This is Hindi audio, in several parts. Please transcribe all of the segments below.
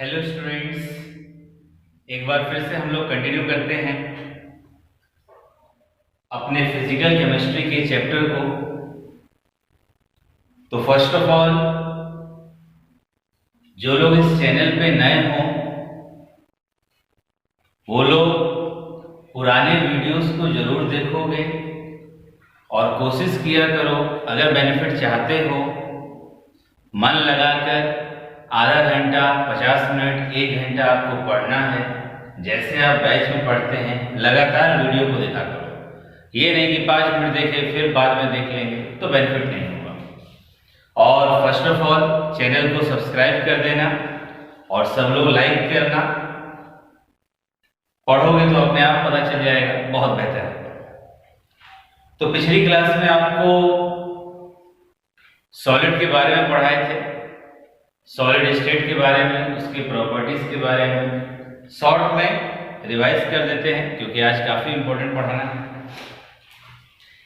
हेलो स्टूडेंट्स, एक बार फिर से हम लोग कंटिन्यू करते हैं अपने फिजिकल केमिस्ट्री के चैप्टर को। तो फर्स्ट ऑफ ऑल, जो लोग इस चैनल पे नए हों वो लोग पुराने वीडियोस को जरूर देखोगे और कोशिश किया करो, अगर बेनिफिट चाहते हो, मन लगाकर आधा घंटा 50 मिनट 1 घंटा आपको पढ़ना है। जैसे आप बैच में पढ़ते हैं लगातार वीडियो को देखा करो। ये नहीं कि 5 मिनट देखे फिर बाद में देख लेंगे तो बेनिफिट नहीं होगा। और फर्स्ट ऑफ ऑल चैनल को सब्सक्राइब कर देना और सब लोग लाइक करना। पढ़ोगे तो अपने आप पता चल जाएगा, बहुत बेहतर है। तो पिछली क्लास में आपको सॉलिड के बारे में पढ़ाए थे, सॉलिड स्टेट के बारे में, उसकी प्रॉपर्टीज के बारे में। शॉर्ट में रिवाइज कर देते हैं क्योंकि आज काफी इंपॉर्टेंट पढ़ाना है।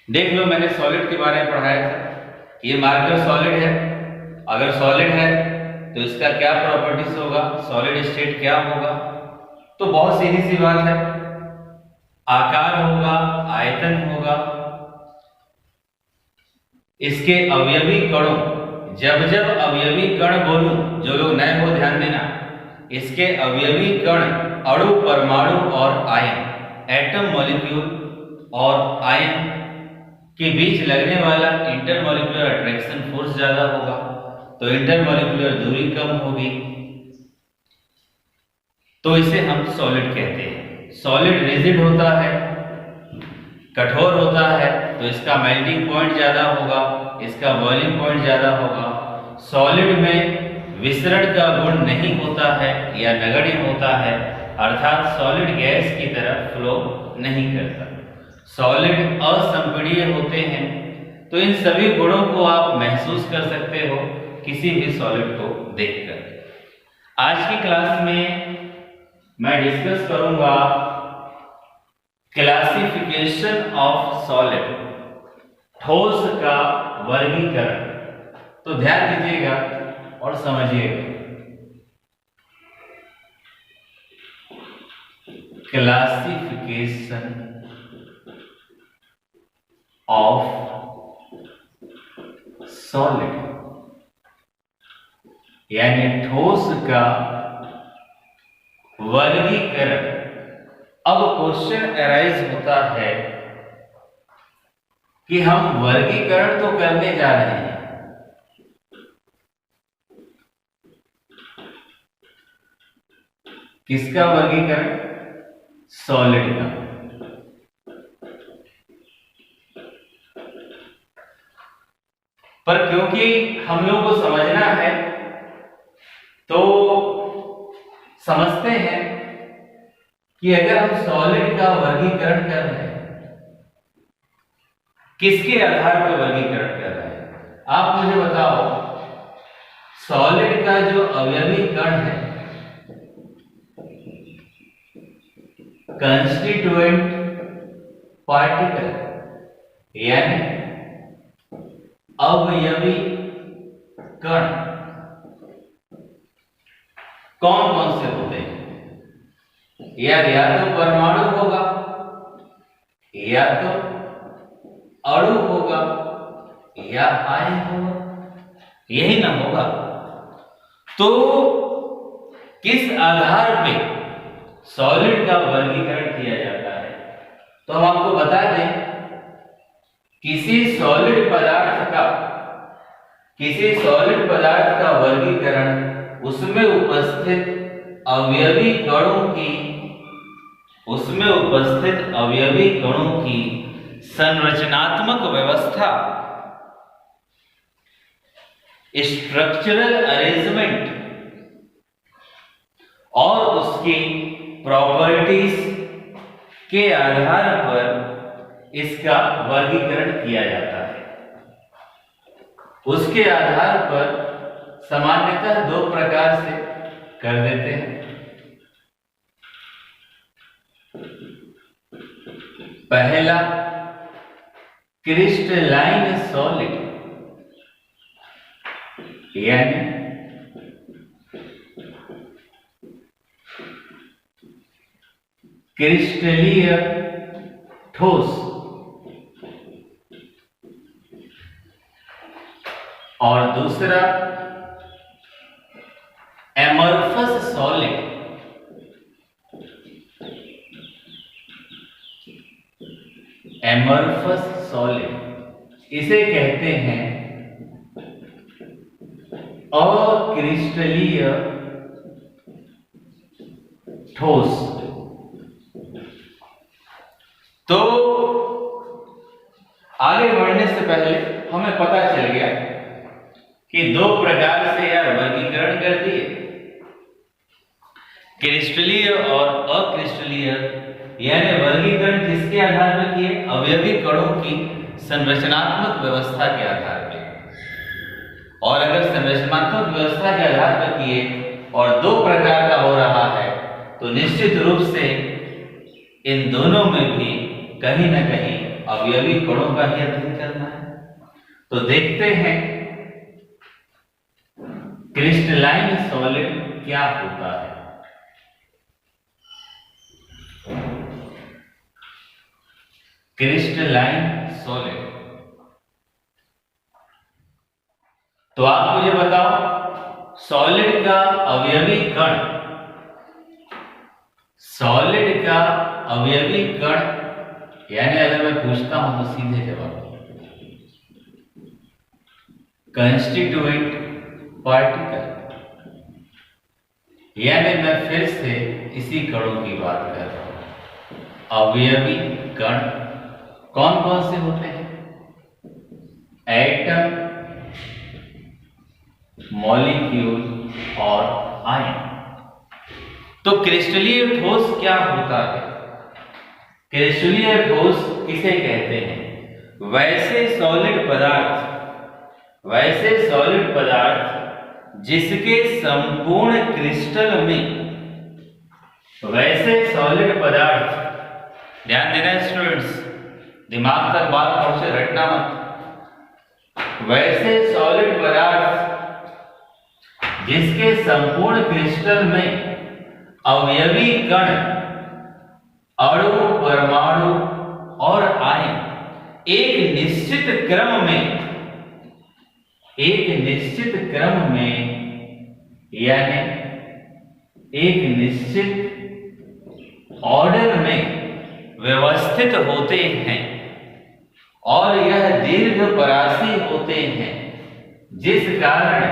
देख लो, मैंने सॉलिड के बारे में पढ़ाया था। ये मार्कर सॉलिड है। अगर सॉलिड है तो इसका क्या प्रॉपर्टीज होगा, सॉलिड स्टेट क्या होगा। तो बहुत सीधी सी बात है, आकार होगा, आयतन होगा, इसके अवयवी कणों, जब जब अवयवी कण बोलूं, जो लोग नए हो ध्यान देना, इसके अवयवी कण अणु, परमाणु और आयन, एटम, मॉलिक्यूल और आयन के बीच लगने वाला इंटरमॉलिक्यूलर अट्रैक्शन फोर्स ज्यादा होगा तो इंटरमॉलिक्यूलर दूरी कम होगी, तो इसे हम सॉलिड कहते हैं। सॉलिड रिजिड होता है, कठोर होता है, तो इसका मेल्टिंग पॉइंट ज्यादा होगा, इसका बॉइलिंग पॉइंट ज्यादा होगा। सॉलिड में विसरण का गुण नहीं होता है या नगण्य होता है, अर्थात सॉलिड गैस की तरह फ्लो नहीं करता। सॉलिड असंपीड्य होते हैं। तो इन सभी गुणों को आप महसूस कर सकते हो किसी भी सॉलिड को देखकर। आज की क्लास में मैं डिस्कस करूंगा क्लासिफिकेशन ऑफ सॉलिड, ठोस का वर्गीकरण। तो ध्यान दीजिएगा और समझिएगा। क्लासिफिकेशन ऑफ सॉलिड यानी ठोस का वर्गीकरण। अब क्वेश्चन अराइज होता है कि हम वर्गीकरण तो करने जा रहे हैं, किसका वर्गीकरण? सॉलिड का। पर क्योंकि हम लोग को समझना है तो समझते हैं कि अगर हम सॉलिड का वर्गीकरण कर रहे हैं, किसके आधार पर वर्गीकरण कर रहे हैं? आप मुझे बताओ, सॉलिड का जो अवयवी कण है, कंस्टिट्यूएंट पार्टिकल यानी अवयवी कण, कौन कौन से होते हैं? या तो परमाणु होगा, या तो अणु होगा, या आयन होगा, यही ना होगा। तो किस आधार पे सॉलिड का वर्गीकरण किया जाता है? तो हम आपको बता दें, किसी सॉलिड पदार्थ का वर्गीकरण उसमें उपस्थित अवयवी कणों की संरचनात्मक व्यवस्था, स्ट्रक्चरल अरेंजमेंट और उसकी प्रॉपर्टीज के आधार पर इसका वर्गीकरण किया जाता है। उसके आधार पर सामान्यतः 2 प्रकार से कर देते हैं। पहला, क्रिस्टलाइन सॉलिड यानी क्रिस्टलीय ठोस और दूसरा एमorphous सॉलिड। एमorphous सॉलिड इसे कहते हैं अक्रिस्टलीय ठोस। तो आगे बढ़ने से पहले हमें पता चल गया कि दो प्रकार से यार वर्गीकरण कर दिए, क्रिस्टलीय और अक्रिस्टलीय। यानी वर्गीकरण किसके आधार पर किए? अवयवी कणों की संरचनात्मक व्यवस्था के आधार पर। और अगर संरचनात्मक व्यवस्था के आधार पर किए और दो प्रकार का हो रहा है तो निश्चित रूप से इन दोनों में भी कहीं ना कहीं अवयवी कणों का ही अध्ययन करना है। तो देखते हैं क्रिस्टलाइन सॉलिड क्या होता है। क्रिस्टलाइन सॉलिड, तो आप मुझे बताओ सॉलिड का अवयवी कण, सॉलिड का अवयवी कण यानी अगर मैं पूछता हूं तो सीधे जवाब कंस्टिट्यूएंट पार्टिकल। यानी मैं फिर से इसी कणों की बात कर रहा हूं। अवयवी कण कौन कौन से होते हैं? एटम, मॉलिक्यूल और आयन। तो क्रिस्टलीय ठोस क्या होता है? क्रिस्टलीय ठोस किसे कहते हैं? वैसे सॉलिड पदार्थ जिसके संपूर्ण क्रिस्टल में, वैसे सॉलिड पदार्थ, ध्यान देना स्टूडेंट्स, दिमाग तक बात पहुंचे, रटना मत। वैसे सॉलिड पदार्थ जिसके संपूर्ण क्रिस्टल में अवयवी कण, अणु, परमाणु और आयन एक निश्चित क्रम में यानी एक निश्चित ऑर्डर में व्यवस्थित होते हैं और यह दीर्घपरासी होते हैं, जिस कारण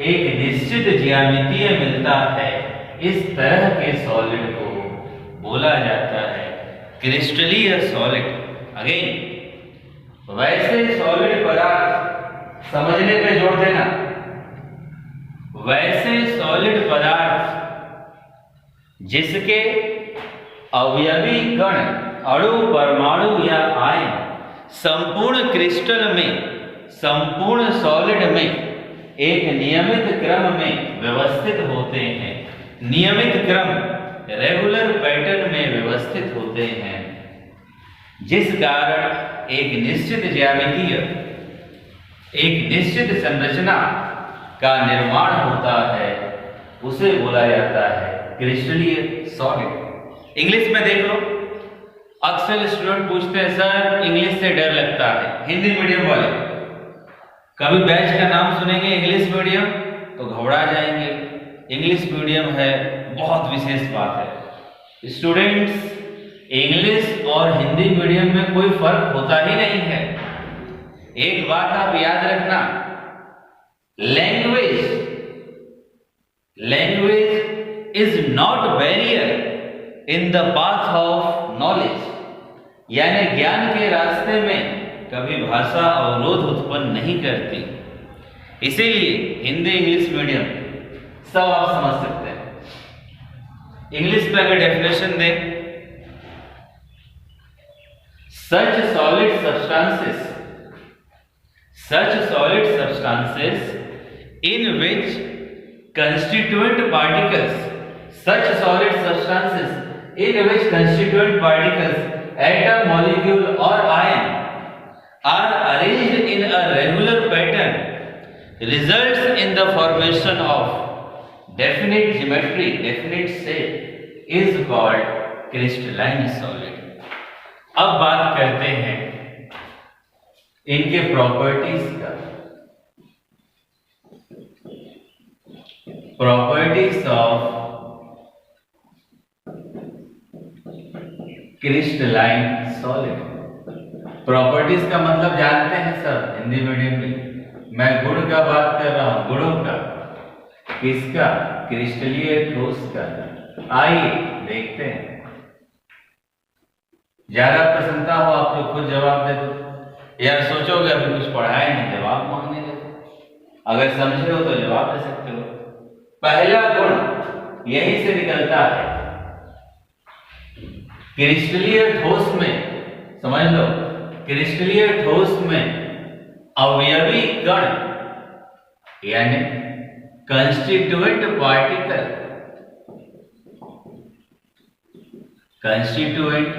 एक निश्चित ज्यामितीय मिलता है। इस तरह के सॉलिड को बोला जाता है क्रिस्टलीय सॉलिड। अगेन वैसे सॉलिड पदार्थ, समझने पे जोर देना, वैसे सॉलिड पदार्थ जिसके अवयवी कण, अणु, परमाणु या आयन संपूर्ण क्रिस्टल में, संपूर्ण सॉलिड में एक नियमित क्रम में व्यवस्थित होते हैं। नियमित क्रम, रेगुलर पैटर्न में व्यवस्थित होते हैं, जिस कारण एक निश्चित ज्यामितीय, एक निश्चित संरचना का निर्माण होता है, उसे बोला जाता है क्रिस्टलीय सॉलिड। इंग्लिश में देख लो, अक्सर स्टूडेंट पूछते हैं सर इंग्लिश से डर लगता है, हिंदी मीडियम वाले कभी बैच का नाम सुनेंगे इंग्लिश मीडियम तो घबरा जाएंगे। इंग्लिश मीडियम है, बहुत विशेष बात है स्टूडेंट्स। इंग्लिश और हिंदी मीडियम में कोई फर्क होता ही नहीं है। एक बात आप याद रखना, language is not barrier in the path of knowledge. यानी ज्ञान के रास्ते में कभी भाषा अवरोध उत्पन्न नहीं करती। इसीलिए हिंदी इंग्लिश मीडियम सब आप समझ सकते हैं। इंग्लिश में अगर डेफिनेशन दें, such solid substances in which constituent particles, atom, molecule or ion are arranged in a regular pattern results in the formation of definite geometry, definite shape is called crystalline solid. अब बात करते हैं इनके प्रॉपर्टीज का। Properties of crystalline solid. Properties का मतलब जानते हैं सब हिंदी मीडियम में। मैं गुण का बात कर रहा हूं, गुणों का। किसका? क्रिस्टलीय ठोस का। आइए देखते हैं। ज्यादा प्रसन्नता हो आप लोग खुद जवाब दे दो। यार सोचोगे अभी कुछ पढ़ाए नहीं, जवाब मांगने दे। अगर समझे हो तो जवाब दे सकते हो। पहला गुण यही से निकलता है। क्रिस्टलीय ठोस में, समझ लो, क्रिस्टलीय ठोस में अवयवी कण यानी कंस्टिट्यूएंट पार्टिकल, कंस्टिट्यूएंट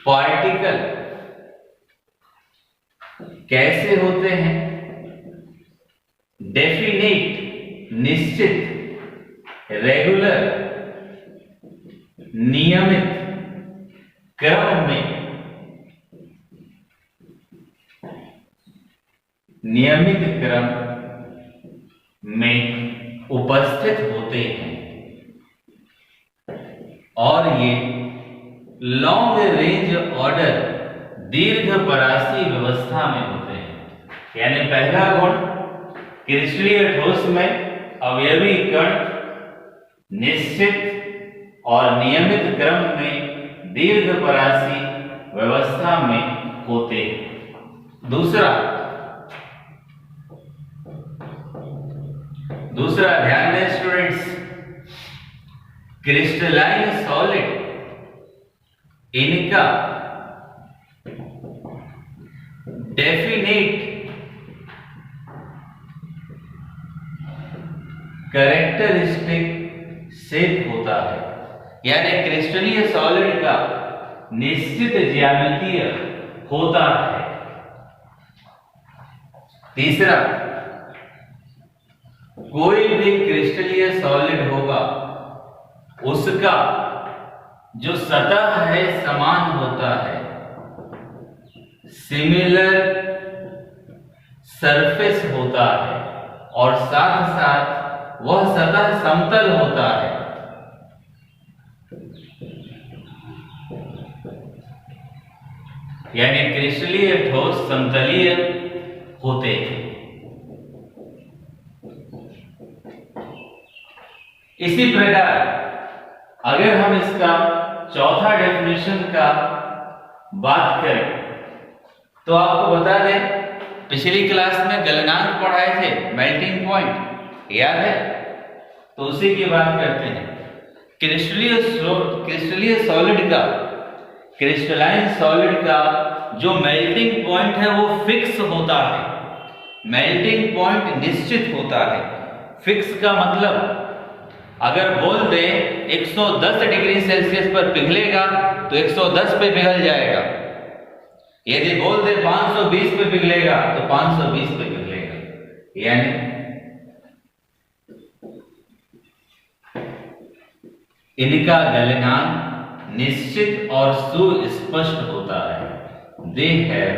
पार्टिकल कैसे होते हैं? डेफिनिट, निश्चित, रेगुलर, नियमित क्रम में, नियमित क्रम में उपस्थित होते हैं और ये लॉन्ग रेंज ऑर्डर, दीर्घपरासी व्यवस्था में होते हैं। यानी पहला गुण, क्रिस्टलीय ठोस में अवयवी कण निश्चित और नियमित क्रम में दीर्घपरासी व्यवस्था में होते हैं। दूसरा ध्यान दें स्टूडेंट्स, क्रिस्टलाइन सॉलिड इनका डेफिनेट कैरेक्टरिस्टिक शेप होता है। यानी क्रिस्टलीय सॉलिड का निश्चित ज्यामितीय होता है। तीसरा, कोई भी क्रिस्टलीय सॉलिड होगा उसका जो सतह है समान होता है, सिमिलर सरफेस होता है और साथ साथ वह सतह समतल होता है। यानी क्रिस्टलीय ठोस समतलीय होते हैं। इसी प्रकार अगर हम इसका चौथा डेफिनेशन का बात करें तो आपको बता दें, पिछली क्लास में गलनांक पढ़ाए थे, मेल्टिंग पॉइंट याद है? तो उसी की बात करते हैं। क्रिस्टलीय सॉलिड का, क्रिस्टलाइन सॉलिड का जो मेल्टिंग पॉइंट है वो फिक्स होता है। मेल्टिंग पॉइंट निश्चित होता है। फिक्स का मतलब अगर बोल दे 110 डिग्री सेल्सियस पर पिघलेगा तो 110 पे पिघल जाएगा। यदि बोल दे 520 पे पिघलेगा तो 520 पे पिघलेगा। यानी इनका गलनांक निश्चित और सुस्पष्ट होता है। They have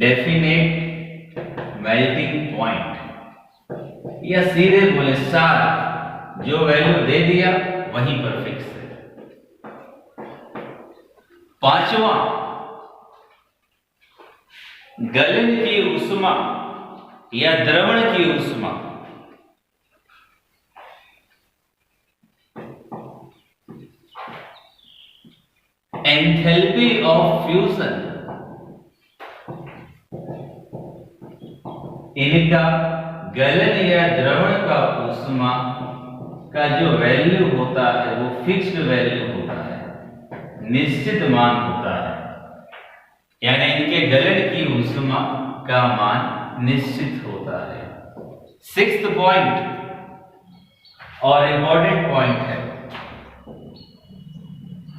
definite melting point, या सीधे बोले सार जो वैल्यू दे दिया वहीं पर फिक्स है। पांचवा, गलन की ऊष्मा या द्रवण की ऊष्मा एंथैल्पी ऑफ फ्यूजन, इनका गलन या द्रवण का ऊष्मा का जो वैल्यू होता है वो फिक्स्ड वैल्यू होता है, निश्चित मान होता है। यानी इनके गलन की ऊष्मा का मान निश्चित होता है। सिक्स्थ पॉइंट और इंपॉर्टेंट पॉइंट है,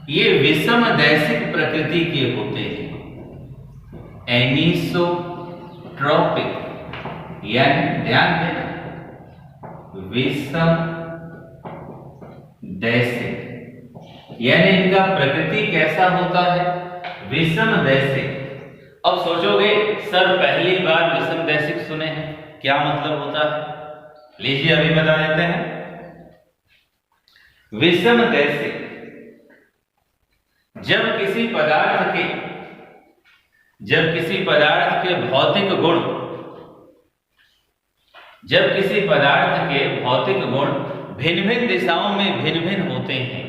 ये विषमदैशिक प्रकृति के होते हैं, एनिसोट्रॉपिक। यानी ध्यान देना, विषम दैसिक, यानी इनका प्रकृति कैसा होता है? विषम दैसिक। अब सोचोगे सर पहली बार विषम दैसिक सुने हैं, क्या मतलब होता है? लीजिए अभी बता देते हैं। विषम दैसिक जब किसी पदार्थ के भौतिक गुण भिन्न भिन्न दिशाओं में भिन्न भिन्न होते हैं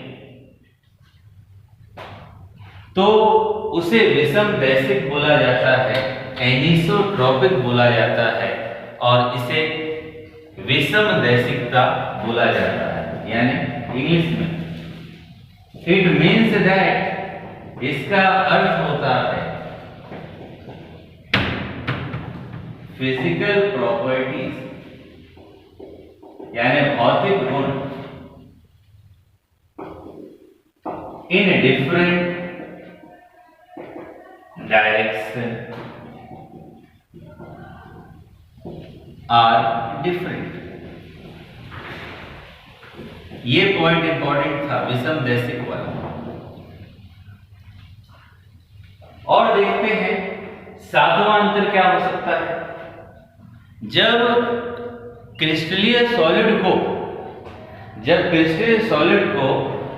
तो उसे विषम दैसिक बोला जाता है, एनिसोट्रॉपिक बोला जाता है और इसे विषम दैसिकता बोला जाता है। यानी इंग्लिश में इट मीन्स दैट, इसका अर्थ होता है फिजिकल प्रॉपर्टीज, यानी भौतिक गुण in different direction are different. ये पॉइंट इंपॉर्टेंट था विषम दैसिक वाला। और देखते हैं सातवां अंतर क्या हो सकता है। जब क्रिस्टलीय सॉलिड को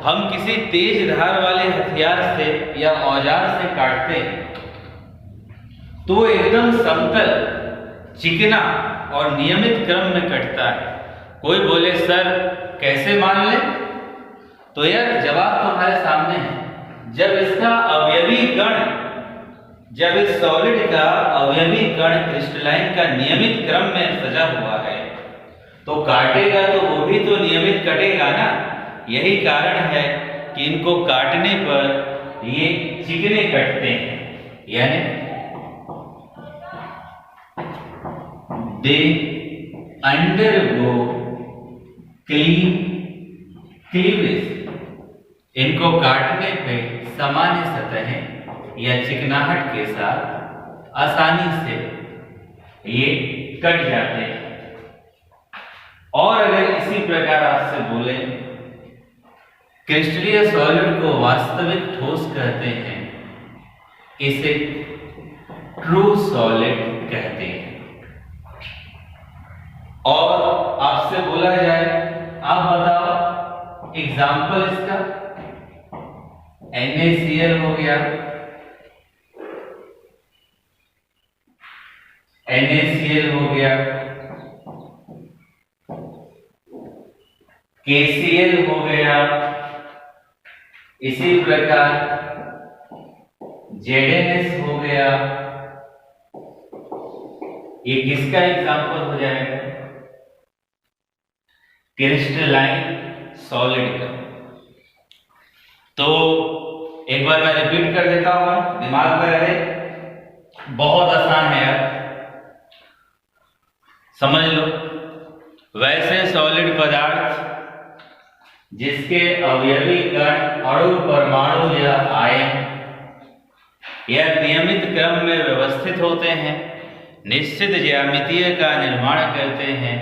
हम किसी तेज धार वाले हथियार से या औजार से काटते हैं तो वो एकदम समतल, चिकना और नियमित क्रम में कटता है। कोई बोले सर कैसे मान ले, तो यार जवाब तुम्हारे सामने है। जब इस सॉलिड का अवयवी कण क्रिस्टलाइन का नियमित क्रम में सजा हुआ है तो काटेगा तो वो भी तो नियमित कटेगा ना। यही कारण है कि इनको काटने पर ये चिकने कटते हैं, यानी दे अंडरगो क्लीवेज। इनको काटने पे सामान्य सतहें या चिकनाहट के साथ आसानी से ये कट जाते हैं। और अगर इसी प्रकार आपसे बोले क्रिस्टलीय सॉलिड को वास्तविक ठोस कहते हैं, इसे ट्रू सॉलिड कहते हैं। और आपसे बोला जाए आप बताओ एग्जाम्पल इसका, NaCl हो गया, NaCl हो गया, KCl हो गया, इसी प्रकार ZnS हो गया। ये किसका एग्जाम्पल हो जाएगा? क्रिस्टलाइन सॉलिड का। तो एक बार मैं रिपीट कर देता हूं, दिमाग में रहे, बहुत आसान है यार, समझ लो। वैसे सॉलिड पदार्थ जिसके अवयवी कण, अणु, परमाणु या आयन या नियमित क्रम में व्यवस्थित होते हैं, निश्चित ज्यामितीय का निर्माण करते हैं,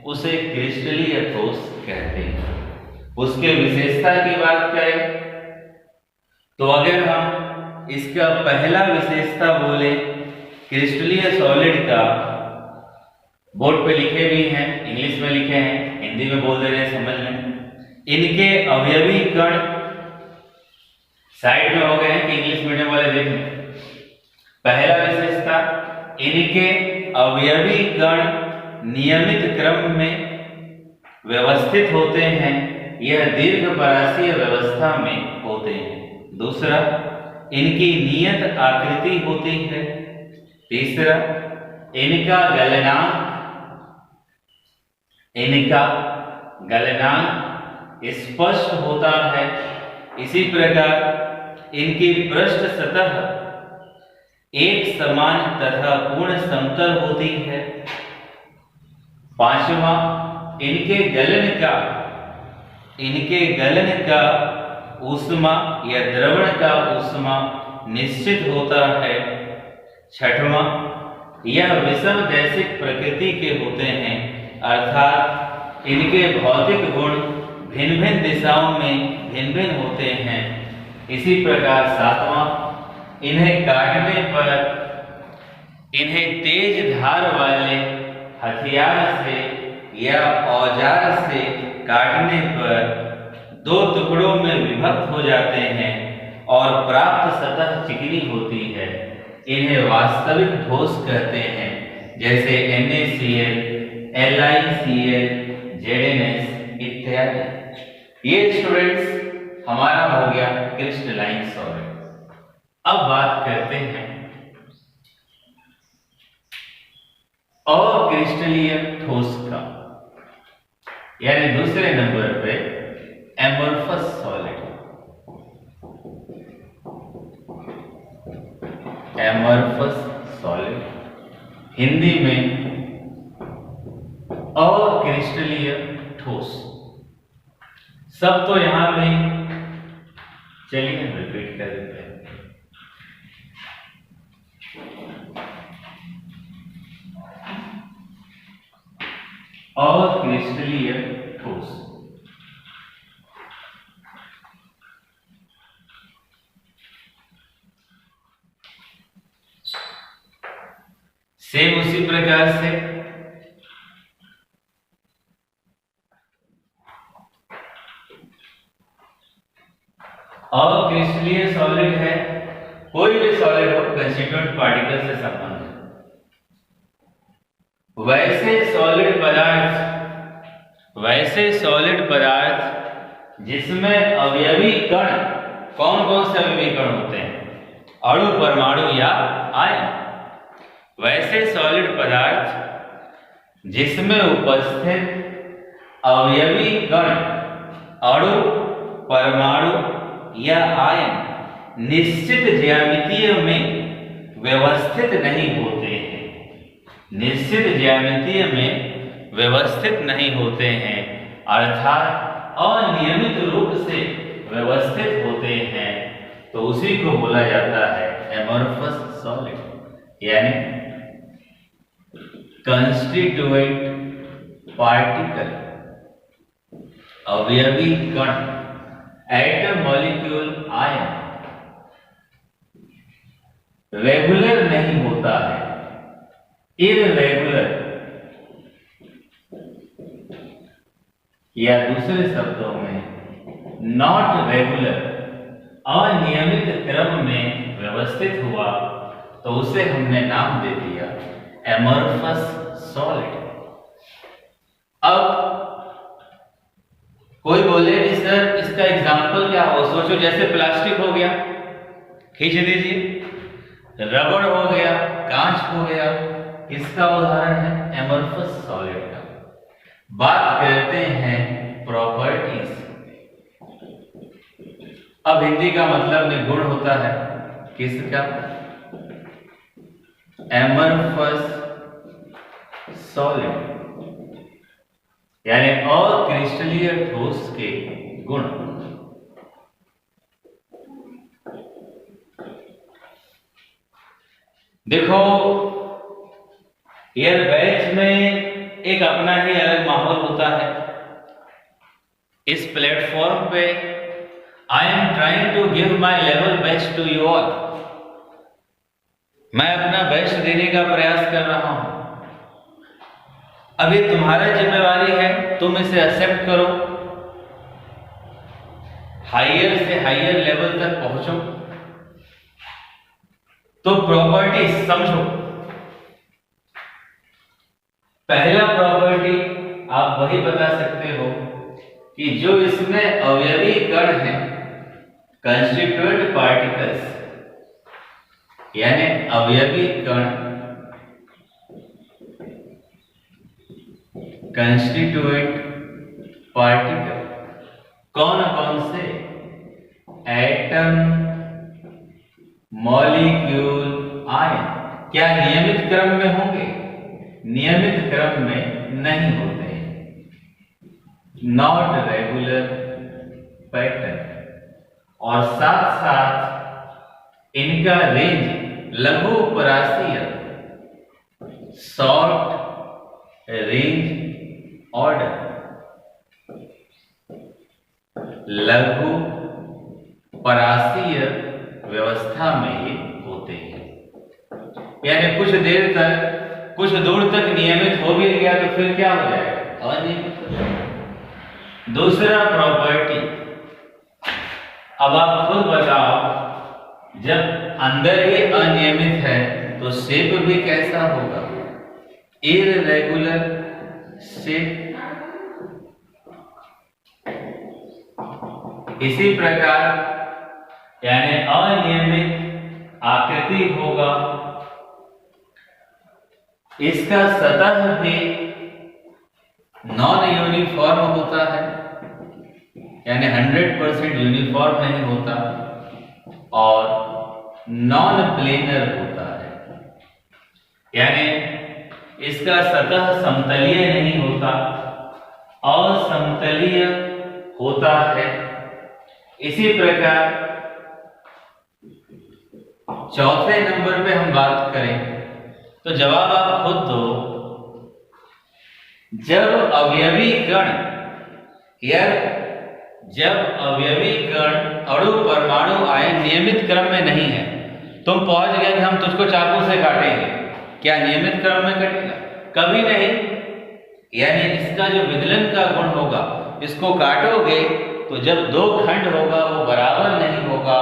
उसे क्रिस्टलीय ठोस कहते हैं। उसके विशेषता की बात करें तो अगर हम इसका पहला विशेषता बोले क्रिस्टलीय सॉलिड का, बोर्ड पे लिखे भी हैं, इंग्लिश में लिखे हैं, हिंदी में बोल दे रहे हैं, समझ लें। इनके अवयवी कण साइड में हो गए हैं कि इंग्लिश मीडियम वाले देख लें। पहला विशेषता, इनके अवयवी कण नियमित क्रम में व्यवस्थित होते हैं, यह दीर्घपरासीय व्यवस्था में होते हैं। दूसरा, इनकी नियत आकृति होती है। तीसरा, इनका गलनांक स्पष्ट होता है। इसी प्रकार इनकी पृष्ठ सतह एक समान तथा पूर्ण समतल होती है। पांचवा, इनके गलन का ऊष्मा या द्रवण का ऊष्मा निश्चित होता है। छठवां, यह विषम दैसिक प्रकृति के होते हैं, अर्थात इनके भौतिक गुण भिन्न भिन्न दिशाओं में भिन्न भिन्न होते हैं। इसी प्रकार सातवां, इन्हें काटने पर इन्हें तेज धार वाले हथियार से या औजार से काटने पर दो टुकड़ों में विभक्त हो जाते हैं और प्राप्त सतह चिकनी होती है। इन्हें वास्तविक ठोस कहते हैं, जैसे NaCl, LiCl, ZnS इत्यादि। ये स्टूडेंट्स हमारा हो गया क्रिस्टलाइन सॉलिड। अब बात करते हैं अक्रिस्टलीय ठोस का, यानी दूसरे नंबर पे amorphous solid. Amorphous solid Hindi में अक्रिस्टलीय ठोस। सब तो यहां पे चलिए रिपीट कर देते हैं। अक्रिस्टलीय ठोस सेम उसी प्रकार से अक्रिस्टलीय सॉलिड है कोई भी सॉलिड हो कंस्टिट्यूएंट पार्टिकल से संबंध। वैसे सॉलिड पदार्थ जिसमें अवयवी कण, कौन कौन से अवयवी कण होते हैं? अणु, परमाणु या आयन। वैसे सॉलिड पदार्थ जिसमें उपस्थित अवयवी कण, अणु, परमाणु या आयन निश्चित ज्यामितीय में व्यवस्थित नहीं होते हैं। निश्चित ज्यामितीय में व्यवस्थित नहीं होते हैं, अर्थात अनियमित रूप से व्यवस्थित होते हैं, तो उसी को बोला जाता है एमोर्फस सॉलिड, यानी कंस्टिट्यूएंट पार्टिकल, अवयवी कण, एटम, मॉलिक्यूल, आयन रेगुलर नहीं होता है, इररेगुलर, या दूसरे शब्दों में नॉट रेगुलर, अनियमित क्रम में व्यवस्थित हुआ, तो उसे हमने नाम दे दिया एमोर्फस सॉलिड। अब कोई बोले सर इसका एग्जाम्पल क्या हो? सोचो जैसे प्लास्टिक हो गया, खींच दीजिए, रबड़ हो गया, कांच हो गया, इसका उदाहरण है एमोर्फस सॉलिड का। बात करते हैं प्रॉपर्टीज। अब हिंदी का मतलब में गुण होता है किसका? एमोर्फस सॉलिड, यानी अक्रिस्टलीय ठोस के गुण। देखो एयर बैच में एक अपना ही अलग माहौल होता है। इस प्लेटफॉर्म पे I am trying to give my level best to you all. मैं अपना बेस्ट देने का प्रयास कर रहा हूं। अब ये तुम्हारा जिम्मेवारी है, तुम इसे एक्सेप्ट करो, हायर से हायर लेवल तक पहुंचो। तो प्रॉपर्टी समझो। पहला प्रॉपर्टी आप वही बता सकते हो कि जो इसमें अवयवी कण है, कंस्टिट्यूएंट पार्टिकल्स, यानी अवयवी कण, कंस्टिट्यूएंट पार्टिकल कौन कौन से? Atom, molecule, ion. क्या नियमित क्रम में होंगे? नियमित क्रम में नहीं होते, नॉट रेगुलर पैटर्न। और साथ साथ इनका रेंज लघु परासीय, शॉर्ट रेंज ऑर्डर। लघु परासीय व्यवस्था में ही होते हैं। यानी कुछ देर तक, कुछ दूर तक नियमित हो भी गया तो फिर क्या हो जाएगा? अनियमित। दूसरा प्रॉपर्टी, अब आप खुद बताओ, जब अंदर ही अनियमित है तो शेप भी कैसा होगा? Irregular shape. इसी प्रकार यानी अनियमित आकृति होगा, इसका सतह भी नॉन यूनिफॉर्म होता है, यानी 100% यूनिफॉर्म नहीं होता, और नॉन प्लेनर होता है, यानी इसका सतह समतलीय नहीं होता, असमतलीय होता है। इसी प्रकार चौथे नंबर पे हम बात करें तो जवाब आप खुद दो। जब अवयवी कण या जब अवयवी कण अणु परमाणु आयन नियमित क्रम में नहीं है, तुम पहुंच गए कि हम तुझको चाकू से काटेंगे, क्या नियमित क्रम में कटेगा? कभी नहीं। यानी इसका जो विदलन का गुण होगा, इसको काटोगे तो जब दो खंड होगा वो बराबर नहीं होगा,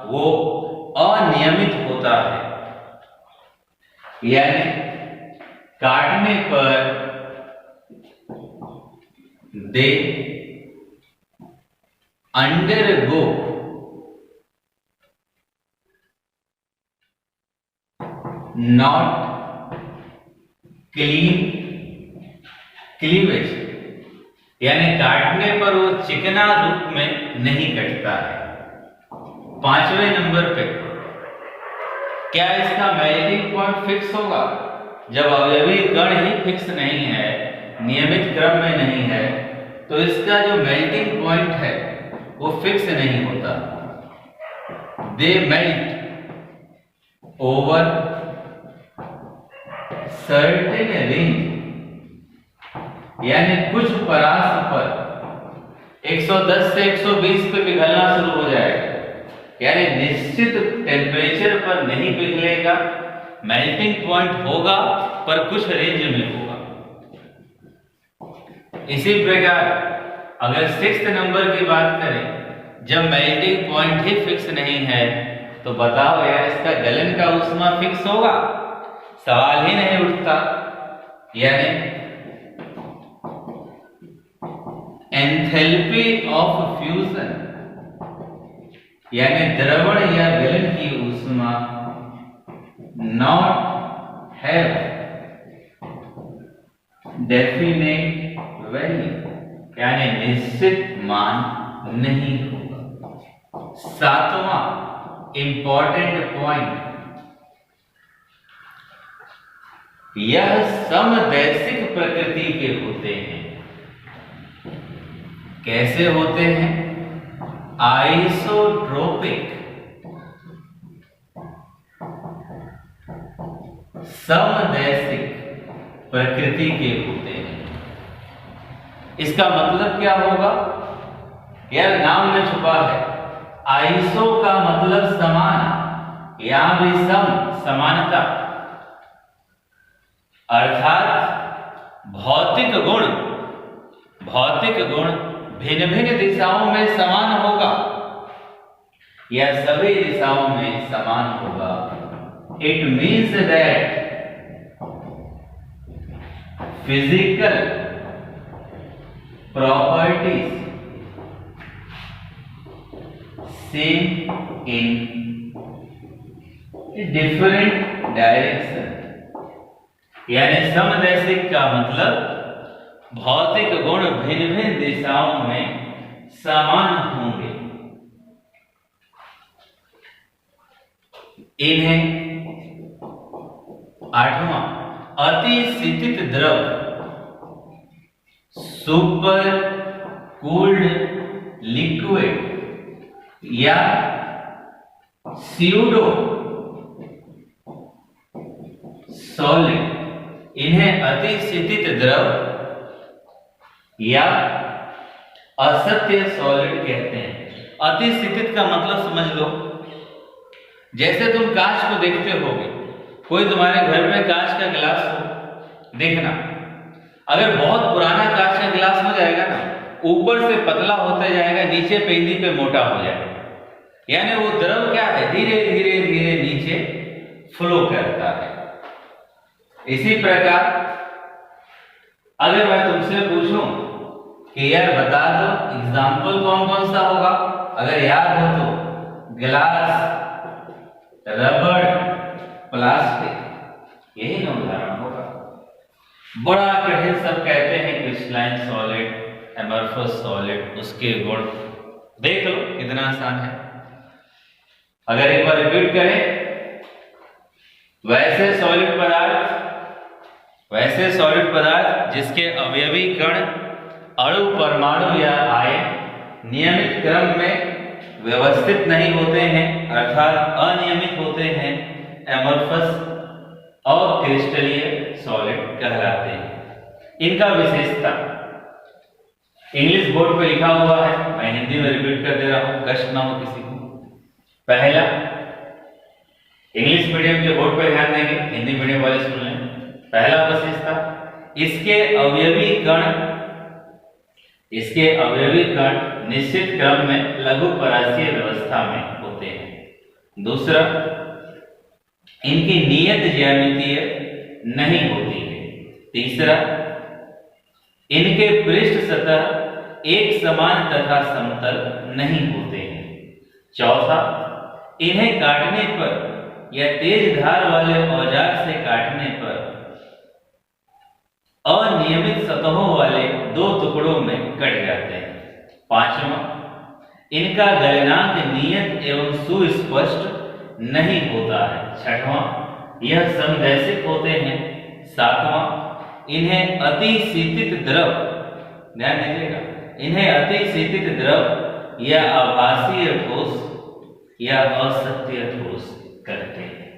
वो अनियमित होता है। यानी काटने पर दे अंडरगो नॉट क्लीवेज, यानी काटने पर वो चिकना रूप में नहीं कटता है। पांचवें नंबर पे क्या इसका मेल्टिंग पॉइंट फिक्स होगा? जब अवयवी कण ही फिक्स नहीं है, नियमित क्रम में नहीं है, तो इसका जो मेल्टिंग पॉइंट है वो फिक्स नहीं होता। They melt over certain range, यानी कुछ परास पर 110 से 120 पे पिघलना शुरू हो जाएगा, यानी निश्चित टेम्परेचर पर नहीं पिघलेगा, मेल्टिंग पॉइंट होगा पर कुछ रेंज में होगा। इसी प्रकार अगर 6th नंबर की बात करें, जब मेल्टिंग पॉइंट ही फिक्स नहीं है तो बताओ यार इसका गलन का ऊष्मा फिक्स होगा? सवाल ही नहीं उठता। यानी एंथैल्पी ऑफ फ्यूजन, यानी द्रवण या गलन की ऊष्मा नॉट हैव डेफिनेट वैल्यू, यानी निश्चित मान नहीं होगा। 7वां इंपॉर्टेंट पॉइंट, यह समदैशिक प्रकृति के होते हैं। कैसे होते हैं? आइसोट्रोपिक, समदैशिक प्रकृति के होते हैं। इसका मतलब क्या होगा? यार नाम में छुपा है। आइसो का मतलब समान, यहां भी सम, समानता, अर्थात भौतिक गुण भिन्न भिन्न दिशाओं में समान होगा या सभी दिशाओं में समान होगा। It means that physical properties same in different direction, यानी समदैशिक का मतलब भौतिक गुण भिन्न भिन्न दिशाओं में समान होंगे। इन्हें 8वां अतिशीतित द्रव, सुपर कूल्ड लिक्विड या स्यूडो सॉलिड, इन्हें अतिशीतित द्रव या असत्य सॉलिड कहते हैं। अतिस्थितित का मतलब समझ लो, जैसे तुम कांच को देखते होगे, कोई तुम्हारे घर में कांच का गिलास हो, देखना अगर बहुत पुराना कांच का गिलास हो जाएगा ना, ऊपर से पतला होता जाएगा, नीचे पेंदी पे मोटा हो जाएगा, यानी वो द्रव क्या है, धीरे धीरे धीरे नीचे फ्लो करता है। इसी प्रकार अगर मैं तुमसे पूछूं कि यार बता दो एग्जाम्पल कौन कौन सा होगा, अगर याद हो तो गिलास, रबड़, प्लास्टिक, यही ना उदाहरण होगा। बड़ा कठिन सब कहते हैं क्रिस्टलाइन सॉलिड, एमरफस सॉलिड, उसके गुण देख लो कितना आसान है। अगर एक बार रिपीट करें, वैसे सॉलिड पदार्थ जिसके अवयवी कण, अणु, परमाणु या आयन नियमित क्रम में व्यवस्थित नहीं होते हैं, अर्थात अनियमित होते हैं, एमरफस और क्रिस्टलीय सॉलिड कहलाते हैं। इनका विशेषता इंग्लिश बोर्ड पे लिखा हुआ है, मैं हिंदी में रिपीट कर दे रहा हूं, कष्ट ना हो किसी को। पहला, इंग्लिश मीडियम के बोर्ड पे ध्यान देंगे, हिंदी मीडियम वाले सुन लें। पहला विशेषता, इसके अवयवी कण निश्चित क्रम में लघु परासीय व्यवस्था में होते हैं। दूसरा, इनकी नियत ज्यामितीय नहीं होती है। तीसरा, इनके पृष्ठ सतह एक समान तथा समतल नहीं होते हैं। चौथा, इन्हें काटने पर या तेज धार वाले औजार से काटने पर अनियमित सतहों वाले दो टुकड़ों में कट जाते हैं। पांचवा, इनका गलनांक नियत एवं सुस्पष्ट नहीं होता है। छठवां, यह समदैशिक होते हैं। सातवां, इन्हें अतिशीतित द्रव, ध्यान दीजिएगा, इन्हें अतिशीतित द्रव या आभासीय ठोस या असत्य ठोस करते हैं।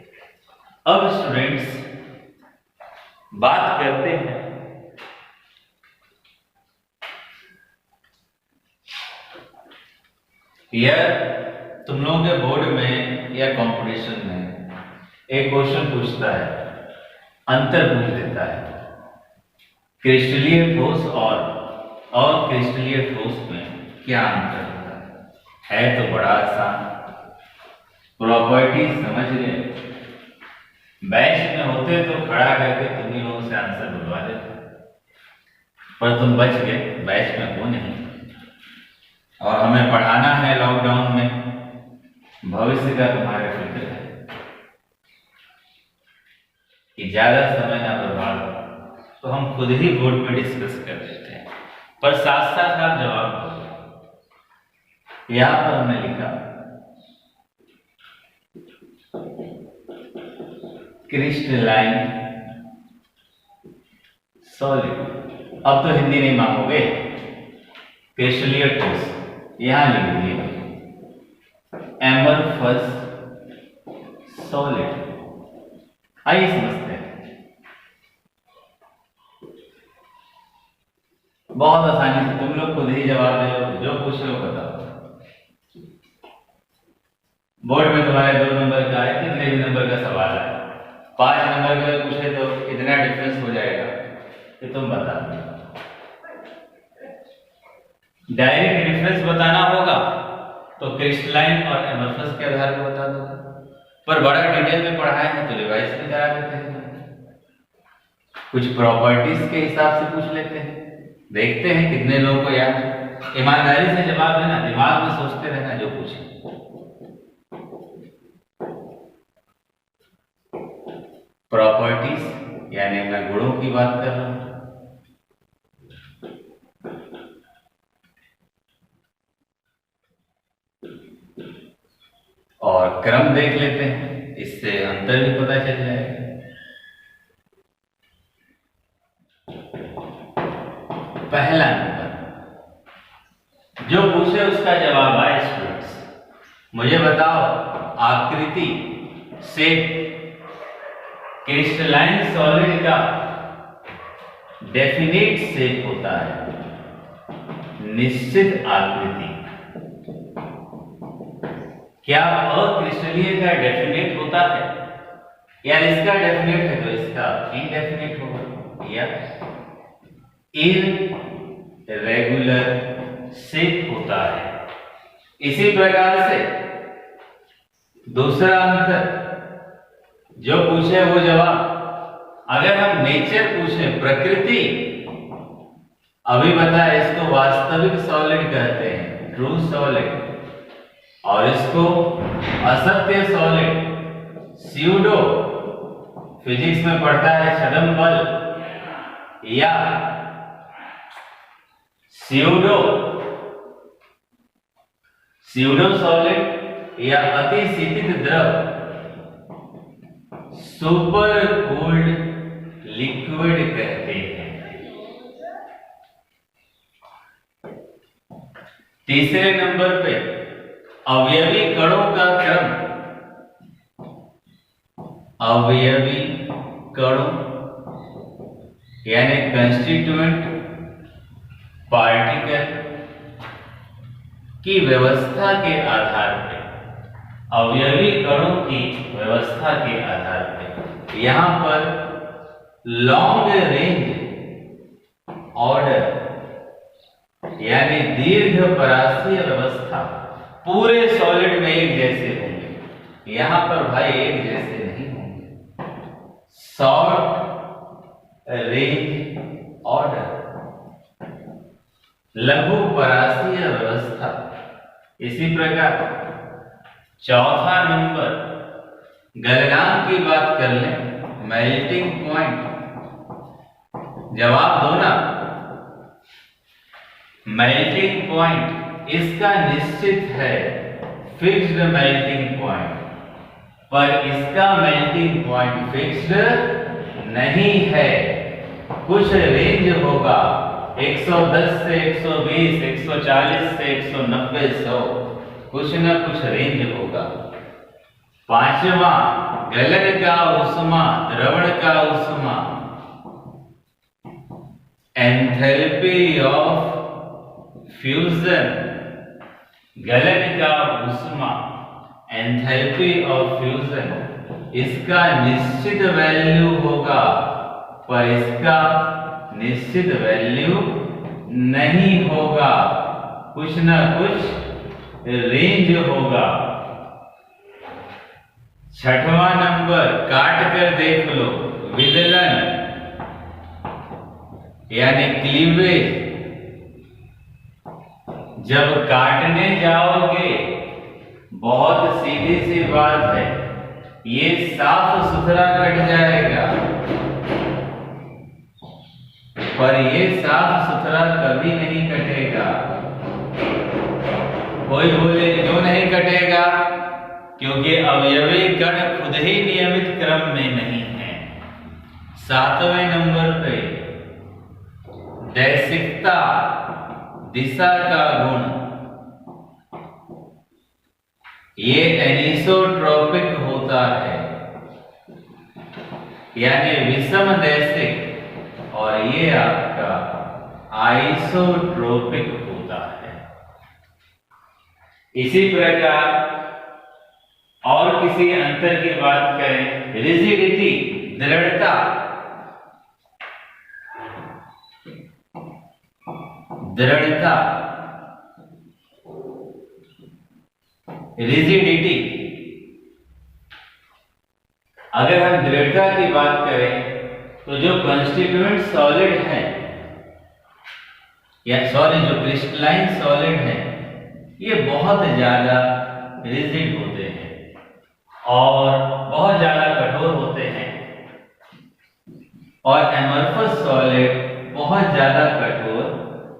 अब स्टूडेंट्स बात करते हैं यार, तुम लोगों के बोर्ड में या कंपटीशन में एक क्वेश्चन पूछता है, अंतर पूछ देता है क्रिस्टलीय ठोस और क्रिस्टलीय ठोस में क्या अंतर होता है तो बड़ा आसान, प्रॉपर्टी समझ गए। बैच में होते तो खड़ा करके तुम ही लोगों से आंसर बुलवा देते, पर तुम बच गए, बैच में हो नहीं, और हमें पढ़ाना है लॉकडाउन में, भविष्य का तुम्हारे फिक्र है कि ज्यादा समय ना बर्बाद हो, तो हम खुद ही बोर्ड में डिस्कस कर देते हैं, पर साथ साथ आप जवाब दो। यहां पर हमने लिखा क्रिस्टलाइन सॉलिड, अब तो हिंदी नहीं मांगोगे, क्रिस्टलीय ठोस यहां लिख दिए, एमरफस सॉलिड। आइए समझते हैं, बहुत आसानी से तुम लोग खुद ही जवाब दे, जो पूछ लो बताओ। बोर्ड में तुम्हारे 2 नंबर का है, कितने भी नंबर का सवाल है, 5 नंबर का पूछे तो इतना डिफरेंस हो जाएगा कि तुम बता दो। डायरेक्ट डिफरेंस बताना होगा तो क्रिस्टलाइन और एमरफस के आधार पर बता दो, पर बड़ा डिटेल में पढ़ाए हैं तो रिवाइज भी करा देते हैं, कुछ प्रॉपर्टीज के हिसाब से पूछ लेते हैं, देखते हैं कितने लोगों को याद है। ईमानदारी से जवाब देना, दिमाग में सोचते रहना जो पूछे। प्रॉपर्टीज यानी मैं गुणों की बात कर रहा हूं। और क्रम देख लेते हैं, इससे अंतर भी पता चल जाएगा। पहला नंबर जो पूछे उसका जवाब आए स्टूडेंट्स, मुझे बताओ आकृति से क्रिस्टलाइन सॉलिड का डेफिनेट शेप होता है, निश्चित आकृति। क्या अक्रिस्टलीय का डेफिनेट होता है? यार इसका डेफिनेट है तो इसका इनडेफिनेट होगा, या इररेगुलर शेप होता है। इसी प्रकार से दूसरा अंतर जो पूछे वो जवाब। अगर हम नेचर पूछे, प्रकृति, अभी बताया इसको वास्तविक सॉलिड कहते हैं, ट्रू सॉलिड, और इसको असत्य सॉलिड, स्यूडो, फिजिक्स में पढ़ता है छद्म बल, या स्यूडो सॉलिड, या अति शीतित द्रव, सुपर कोल्ड लिक्विड कहते हैं। तीसरे नंबर पे अवयवी कणों का क्रम। अवयवी कणों यानी कंस्टिट्यूएंट पार्टिकल की व्यवस्था के आधार पर, अवयवी कणों की व्यवस्था के आधार पर यहां पर लॉन्ग रेंज ऑर्डर यानी दीर्घ परासीय व्यवस्था पूरे सॉलिड में एक जैसे होंगे। यहां पर भाई एक जैसे नहीं होंगे। शॉर्ट रेंज ऑर्डर, लघु परासीय व्यवस्था। इसी प्रकार चौथा नंबर गलनांक की बात कर लें, मेल्टिंग पॉइंट। जवाब दो ना। मेल्टिंग पॉइंट इसका निश्चित है, फिक्स्ड मेल्टिंग पॉइंट, पर इसका मेल्टिंग पॉइंट फिक्स्ड नहीं है। कुछ रेंज होगा, 110 से 120, 140 से 190, 100, कुछ न कुछ रेंज होगा। पांचवा गलन का ऊष्मा, द्रवण का ऊष्मा, एंथैल्पी ऑफ फ्यूजन। गलन का ऊष्मा, एंथैल्पी ऑफ फ्यूजन, इसका निश्चित वैल्यू होगा, पर इसका निश्चित वैल्यू नहीं होगा, कुछ ना कुछ रेंज होगा। छठवां नंबर काट कर देख लो, विदलन यानी क्लीवेज। जब काटने जाओगे, बहुत सीधी सी बात है, ये साफ सुथरा कट जाएगा, पर ये साफ सुथरा कभी नहीं कटेगा। कोई बोले क्यों नहीं कटेगा? क्योंकि अवयवी कण खुद ही नियमित क्रम में नहीं है। सातवें नंबर पे दैशिकता, दिशा का गुण, ये एनिसोट्रोपिक होता है, यानी विषम दैशिक, और ये आपका आइसोट्रोपिक होता है। इसी प्रकार और किसी अंतर की बात करें, रिजिडिटी, दृढ़ता, दृढ़ता, रिजिडिटी। अगर हम दृढ़ता की बात करें तो जो कंस्टिट्यूएंट सॉलिड है, या सॉरी जो क्रिस्टलाइन सॉलिड है, ये बहुत ज्यादा रिजिड होते हैं और बहुत ज्यादा कठोर होते हैं, और एमॉर्फस सॉलिड बहुत ज्यादा कठोर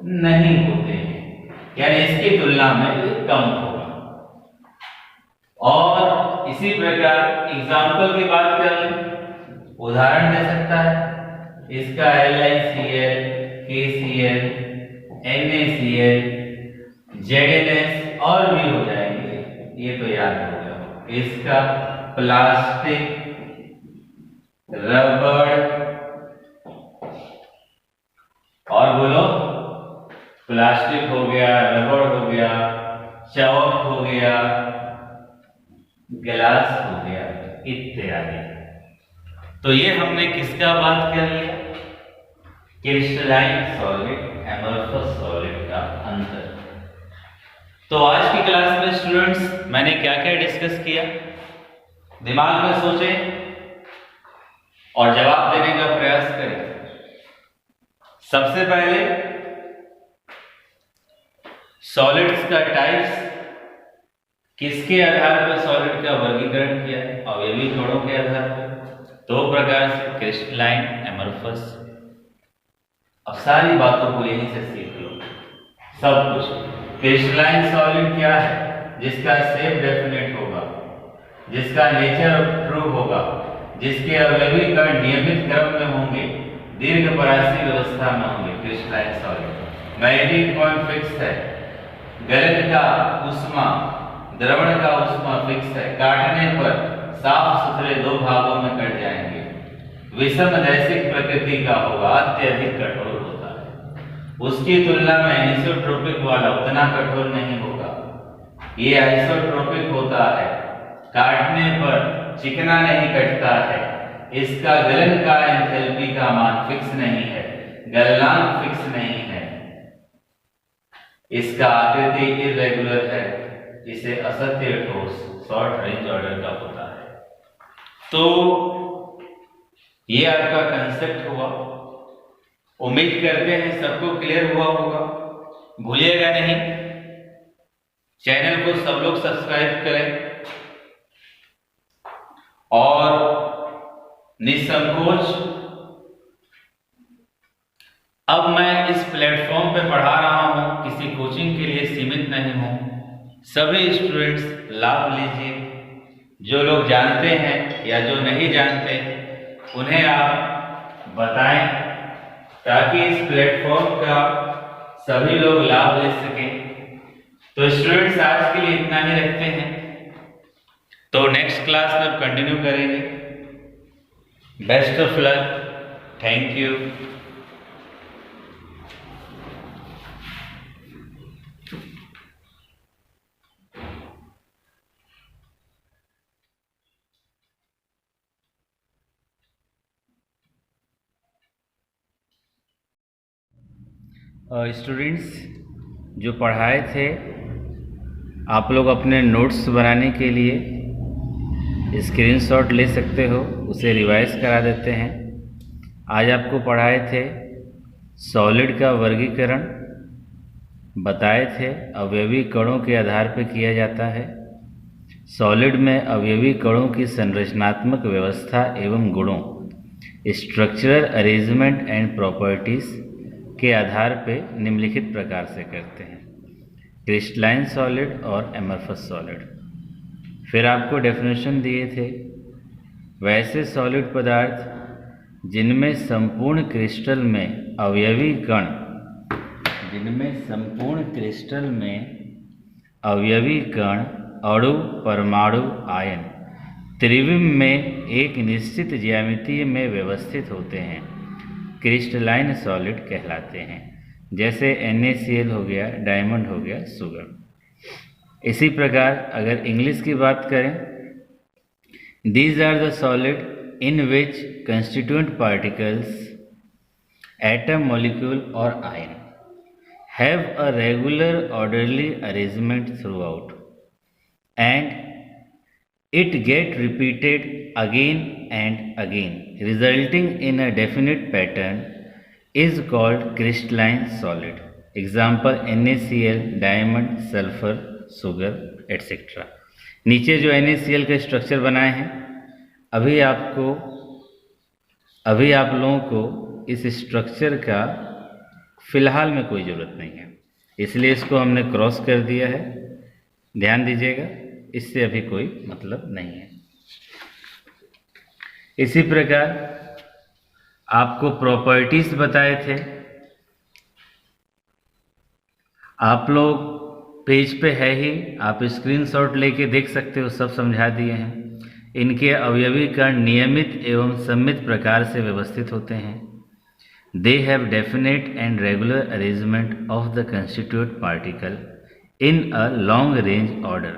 नहीं होते हैं, यानी इसकी तुलना में कम होगा। और इसी प्रकार एग्जाम्पल की बात करें, उदाहरण दे सकता है इसका LiCl, KCl, NaCl, ZnS और भी हो जाएंगे, ये तो याद हो गया। इसका प्लास्टिक, रबड़, और बोलो प्लास्टिक हो गया, रबड़ हो गया, चौक हो गया, गिलास हो गया इत्यादि। तो ये हमने किसका बात कर लिया? क्रिस्टलाइन सॉलिड, एमोर्फस सॉलिड का अंतर। तो आज की क्लास में स्टूडेंट्स मैंने क्या क्या डिस्कस किया, दिमाग में सोचें और जवाब देने का प्रयास करें। सबसे पहले सॉलिड्स का टाइप्स, किसके आधार पर सॉलिड का वर्गीकरण किया है? अवयवी कणों के आधार पर। दो प्रकार से, क्रिस्टलाइन, एमोर्फस। अब सारी बातों को यहीं से सीख लो, सब कुछ। क्रिस्टलाइन सॉलिड क्या है? जिसका शेप डेफिनेट होगा, जिसका नेचर ट्रू होगा, जिसके अवयवी कण नियमित क्रम में होंगे, दीर्घ परासी व्यवस्था में होंगे, crystalline solid. Melting point fix है, गलन का उष्मा, द्रवण का उष्मा फिक्स है, काटने पर साफ सुथरे दो भागों में कट जाएंगे, विषमदैशिक प्रकृति का होगा, अत्यधिक कठोर होता है। उसकी तुलना में एनिसोट्रोपिक वाला उतना कठोर नहीं होगा, ये आइसोट्रोपिक होता है, काटने पर चिकना नहीं कटता है, इसका गलन का एंथैल्पी का मान फिक्स नहीं है, गलनांक फिक्स नहीं है, इसका आकृति इर्रेगुलर है, इसे असत्य ठोस, शॉर्ट रेंज ऑर्डर का होता है। तो ये आपका कंसेप्ट हुआ, उम्मीद करते हैं सबको क्लियर हुआ होगा। भूलिएगा नहीं, चैनल को सब लोग सब्सक्राइब करें और निसंकोच अब मैं इस प्लेटफॉर्म पे पढ़ा रहा हूं, किसी कोचिंग के लिए सीमित नहीं हूं। सभी स्टूडेंट्स लाभ लीजिए, जो लोग जानते हैं या जो नहीं जानते उन्हें आप बताएं, ताकि इस प्लेटफॉर्म का सभी लोग लाभ ले सकें। तो स्टूडेंट्स आज के लिए इतना ही रखते हैं, तो नेक्स्ट क्लास में कंटिन्यू करेंगे। Best of luck, thank you. Students जो पढ़ाए थे, आप लोग अपने नोट्स बनाने के लिए स्क्रीनशॉट ले सकते हो, उसे रिवाइज करा देते हैं। आज आपको पढ़ाए थे सॉलिड का वर्गीकरण, बताए थे अवयवी कणों के आधार पर किया जाता है। सॉलिड में अवयवी कणों की संरचनात्मक व्यवस्था एवं गुणों, स्ट्रक्चरल अरेंजमेंट एंड प्रॉपर्टीज के आधार पे निम्नलिखित प्रकार से करते हैं, क्रिस्टलाइन सॉलिड और एमोर्फस सॉलिड। फिर आपको डेफिनेशन दिए थे, वैसे सॉलिड पदार्थ जिनमें संपूर्ण क्रिस्टल में अवयवी कण, जिनमें संपूर्ण क्रिस्टल में अवयवी कण, अणु, परमाणु, आयन त्रिविम में एक निश्चित ज्यामिति में व्यवस्थित होते हैं, क्रिस्टलाइन सॉलिड कहलाते हैं। जैसे NaCl हो गया, डायमंड हो गया, सुगर। इसी प्रकार अगर इंग्लिश की बात करें, these are the solid in which constituent particles, atom, molecule और ion have a regular orderly arrangement throughout and it get repeated again and again, resulting in a definite pattern, is called crystalline solid. Example NaCl, diamond, sulfur, sugar, etc. नीचे जो NaCl का स्ट्रक्चर बनाए हैं, अभी आप लोगों को इस स्ट्रक्चर का फिलहाल में कोई ज़रूरत नहीं है, इसलिए इसको हमने क्रॉस कर दिया है। ध्यान दीजिएगा, इससे अभी कोई मतलब नहीं है। इसी प्रकार आपको प्रॉपर्टीज बताए थे, आप लोग पेज पे है ही, आप स्क्रीनशॉट लेके देख सकते हो, सब समझा दिए हैं। इनके अवयवी कण नियमित एवं सममित प्रकार से व्यवस्थित होते हैं। They have definite and regular arrangement of the constituent particle in a long range order.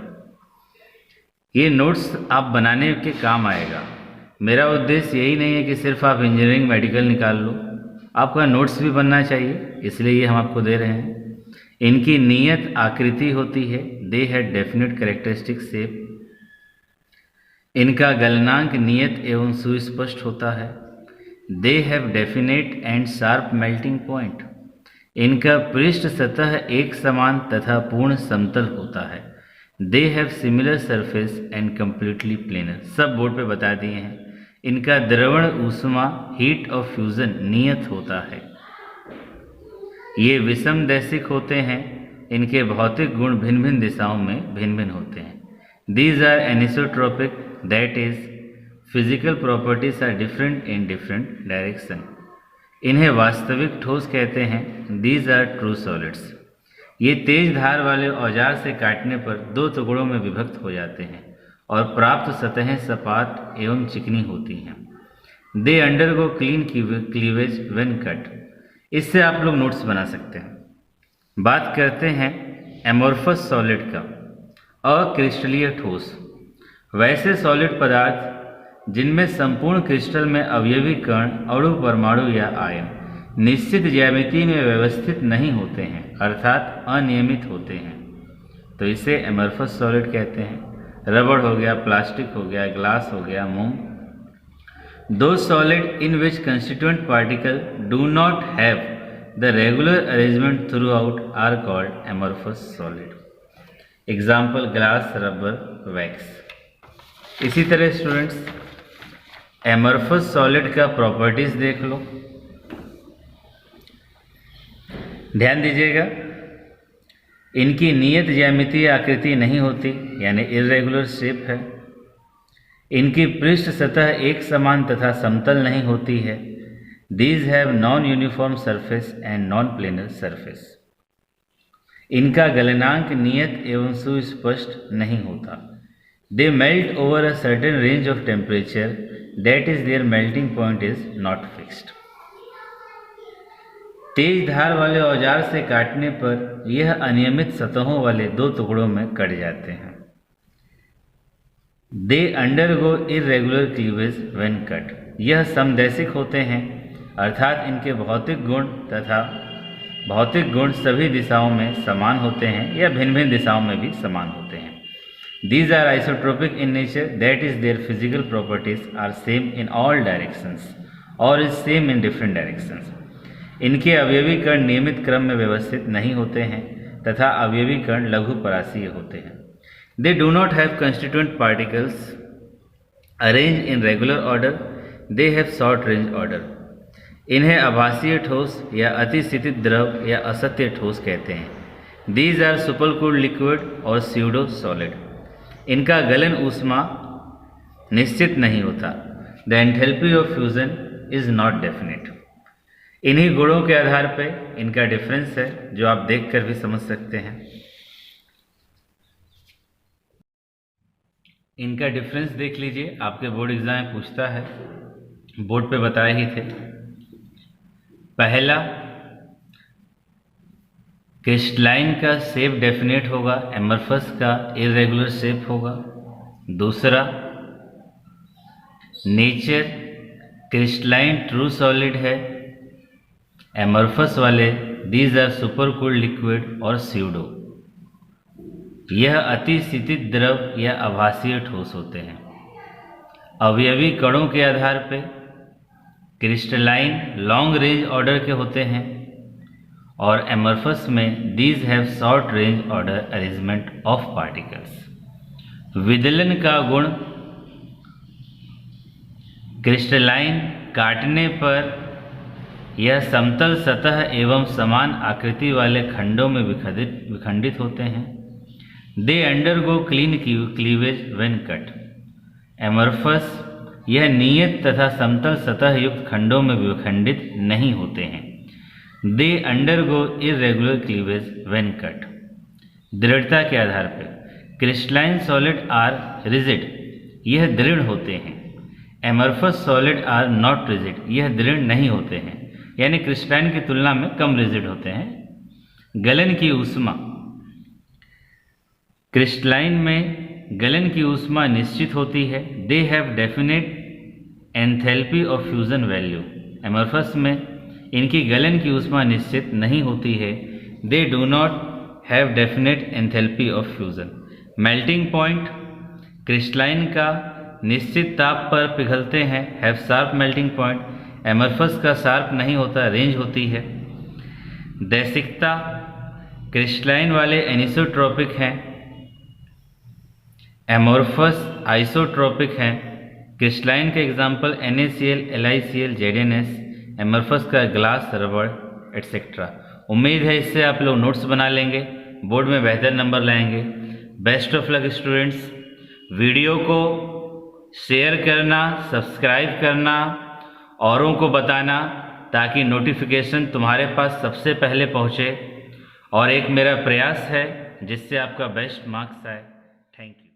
ये नोट्स आप बनाने के काम आएगा। मेरा उद्देश्य यही नहीं है कि सिर्फ आप इंजीनियरिंग मेडिकल निकाल लो, आपका नोट्स भी बनना चाहिए, इसलिए ये हम आपको दे रहे हैं। इनकी नियत आकृति होती है, they have definite characteristic shape. इनका गलनांक नियत एवं सुस्पष्ट होता है, they have definite and sharp melting point. इनका पृष्ठ सतह एक समान तथा पूर्ण समतल होता है, they have similar surface and completely planar. सब बोर्ड पे बता दिए हैं। इनका द्रवण ऊष्मा हीट ऑफ फ्यूजन नियत होता है। ये विषमदैशिक होते हैं। इनके भौतिक गुण भिन्न भिन्न दिशाओं में भिन्न भिन्न होते हैं। These are anisotropic, that is physical properties are different in different direction. इन्हें वास्तविक ठोस कहते हैं। These are true solids. ये तेज धार वाले औजार से काटने पर दो टुकड़ों में विभक्त हो जाते हैं और प्राप्त सतहें सपाट एवं चिकनी होती हैं। They undergo clean cleavage when cut. इससे आप लोग नोट्स बना सकते हैं। बात करते हैं एमोर्फस सॉलिड का, अक्रिस्टलीय ठोस। वैसे सॉलिड पदार्थ जिनमें संपूर्ण क्रिस्टल में अवयवी कण, अणु, परमाणु या आयन निश्चित ज्यामिति में व्यवस्थित नहीं होते हैं, अर्थात अनियमित होते हैं, तो इसे एमोर्फस सॉलिड कहते हैं। रबड़ हो गया, प्लास्टिक हो गया, ग्लास हो गया, मोम। दो solid in which constituent particle do not have the regular arrangement throughout are called amorphous solid. Example glass, rubber, wax. इसी तरह स्टूडेंट्स एमोर्फस सॉलिड का प्रॉपर्टीज देख लो, ध्यान दीजिएगा। इनकी नियत ज्यामितीय आकृति नहीं होती, यानी इर्रेगुलर शेप है। इनकी पृष्ठ सतह एक समान तथा समतल नहीं होती है। These have non uniform surface and non planar surface. इनका गलनांक नियत एवं सुस्पष्ट नहीं होता। They melt over a certain range of temperature, that is their melting point is not fixed. तेज धार वाले औजार से काटने पर यह अनियमित सतहों वाले दो टुकड़ों में कट जाते हैं। They undergo irregular cleavage when cut. यह समदैशिक होते हैं, अर्थात इनके भौतिक गुण सभी दिशाओं में समान होते हैं या भिन्न भिन्न दिशाओं में भी समान होते हैं। These are isotropic in nature, that is their physical properties are same in all directions or is same in different directions. इनके अवयवी कण नियमित क्रम में व्यवस्थित नहीं होते हैं तथा अवयवी कण लघु परासीय होते हैं। They do not have constituent particles arranged in regular order, they have short range order. इन्हें आभासीय ठोस या अतिस्थितित द्रव या असत्य ठोस कहते हैं। These are supercooled liquid और pseudo solid. इनका गलन ऊष्मा निश्चित नहीं होता। The enthalpy of fusion is not definite. इन्हीं गुणों के आधार पर इनका डिफरेंस है, जो आप देखकर भी समझ सकते हैं। इनका डिफरेंस देख लीजिए, आपके बोर्ड एग्जाम में पूछता है, बोर्ड पे बताए ही थे। पहला, क्रिस्टलाइन का शेप डेफिनेट होगा, एमोर्फस का इरेगुलर शेप होगा। दूसरा, नेचर क्रिस्टलाइन ट्रू सॉलिड है, एमोर्फस वाले these are super cooled liquid और स्यूडो, यह अतिस्थितित द्रव या आभासीय ठोस होते हैं। अवयवी कणों के आधार पर क्रिस्टलाइन लॉन्ग रेंज ऑर्डर के होते हैं और एमोर्फस में these have short range order arrangement of particles. विदलन का गुण क्रिस्टलाइन काटने पर यह समतल सतह एवं समान आकृति वाले खंडों में विखंडित होते हैं। They undergo clean cleavage when cut. Amorphous यह नियत तथा समतल सतह युक्त खंडों में विखंडित नहीं होते हैं। They undergo irregular cleavage when cut. दृढ़ता के आधार पर क्रिस्टलाइन सॉलिड आर रिजिड, यह दृढ़ होते हैं। Amorphous solid are not rigid, यह दृढ़ नहीं होते हैं। यानी क्रिस्टलाइन की तुलना में कम रिजिड होते हैं। गलन की ऊष्मा, क्रिस्टलाइन में गलन की ऊष्मा निश्चित होती है। They have definite enthalpy of fusion value. Amorphous में इनकी गलन की ऊष्मा निश्चित नहीं होती है। They do not have definite enthalpy of fusion. Melting point, crystalline का निश्चित ताप पर पिघलते हैं, have sharp melting point. Amorphous का शार्प नहीं होता, रेंज होती है। दैशिकता, क्रिस्टलाइन वाले एनिसोट्रोपिक हैं, एमॉर्फस आइसोट्रोपिक हैं। क्रिस्टलाइन के example NaCl, LiCl, ZnS, amorphous का ग्लास, रबड़ एटसेट्रा। उम्मीद है इससे आप लोग नोट्स बना लेंगे, बोर्ड में बेहतर नंबर लाएंगे। Best of luck students. Video को शेयर करना, सब्सक्राइब करना, औरों को बताना ताकि नोटिफिकेशन तुम्हारे पास सबसे पहले पहुँचे, और एक मेरा प्रयास है जिससे आपका बेस्ट मार्क्स आए। Thank you.